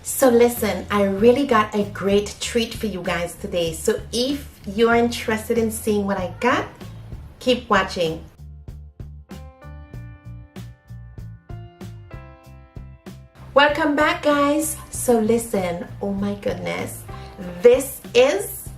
So listen, I really got a great treat for you guys today. So if you're interested in seeing what I got, keep watching. Welcome back, guys. So listen, oh my goodness, this is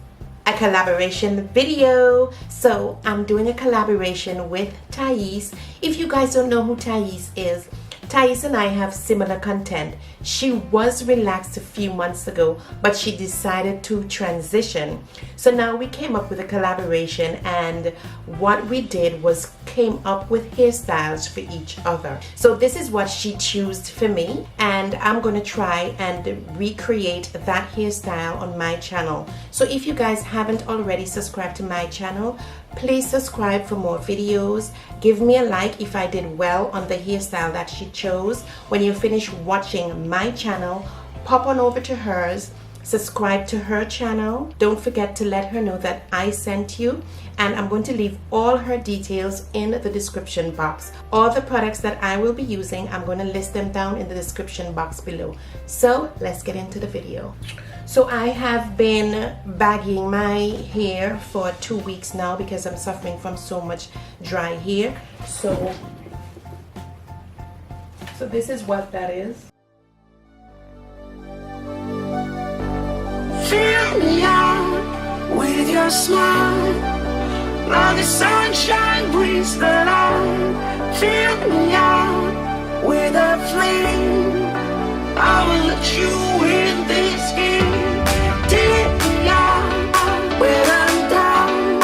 a collaboration video. So I'm doing a collaboration with Thais. If you guys don't know who Thais is, Thais and I have similar content. She was relaxed a few months ago, but she decided to transition. So now we came up with a collaboration, and what we did was came up with hairstyles for each other. So this is what she chose for me, and I'm gonna try and recreate that hairstyle on my channel. So if you guys haven't already subscribed to my channel, please subscribe for more videos. Give me a like if I did well on the hairstyle that she chose. When you finish watching my channel, pop on over to hers, subscribe to her channel. Don't forget to let her know that I sent you, and I'm going to leave all her details in the description box. All the products that I will be using, I'm going to list them down in the description box below. So let's get into the video. So I have been bagging my hair for 2 weeks now because I'm suffering from so much dry hair. So this is what that is. Fill me out with your smile, now the sunshine brings the light. Fill me out with a flame, I will let you in this game. Take me out when I'm down,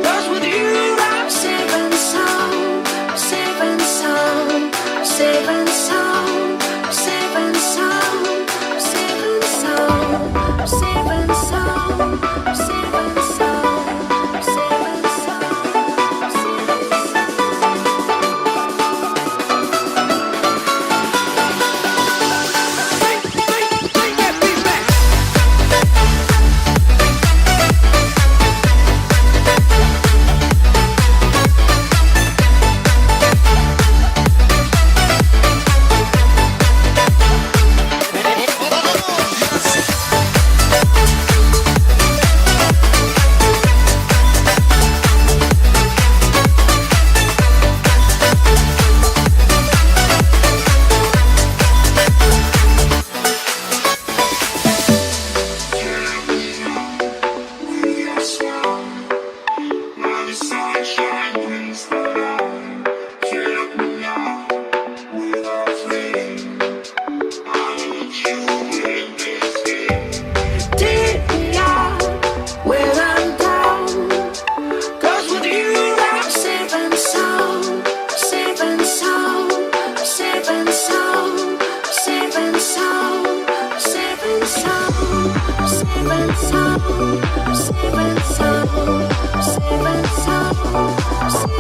'cause with you I'm safe and sound. I'm safe and sound. I'm safe and sound. I'm safe and sound. I'm safe and sound. I'm safe and sound. I'm safe and sound. I'm safe and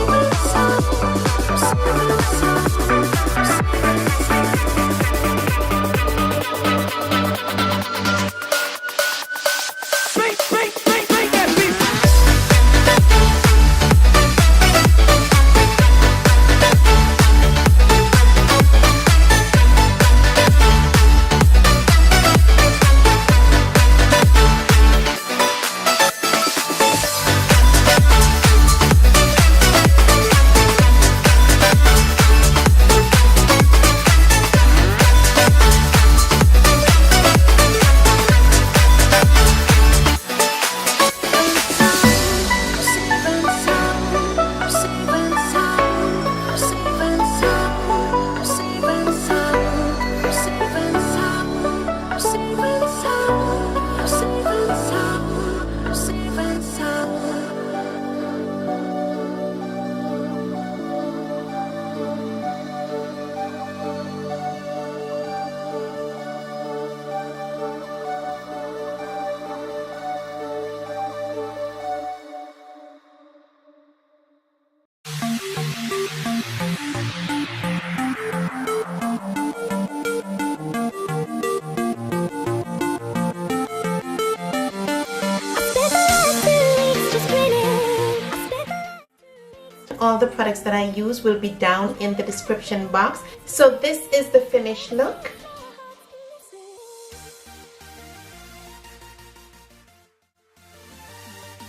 all the products that I use will be down in the description box. So this is the finished look.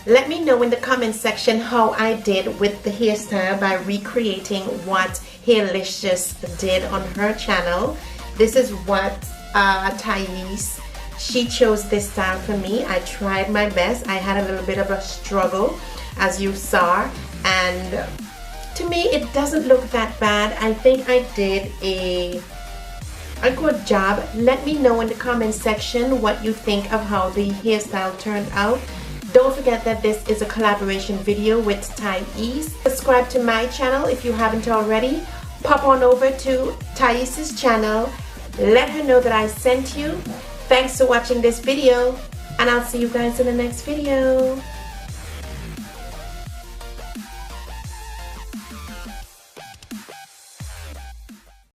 Let me know in the comment section how I did with the hairstyle by recreating what Hairlicious did on her channel. This is what Thais, she chose this style for me. I tried my best. I had a little bit of a struggle, as you saw, and to me it doesn't look that bad. I think I did a good job. Let me know in the comment section what you think of how the hairstyle turned out. Don't forget that this is a collaboration video with Thais. Subscribe to my channel if you haven't already. Pop on over to Thais' channel. Let her know that I sent you. Thanks for watching this video, and I'll see you guys in the next video.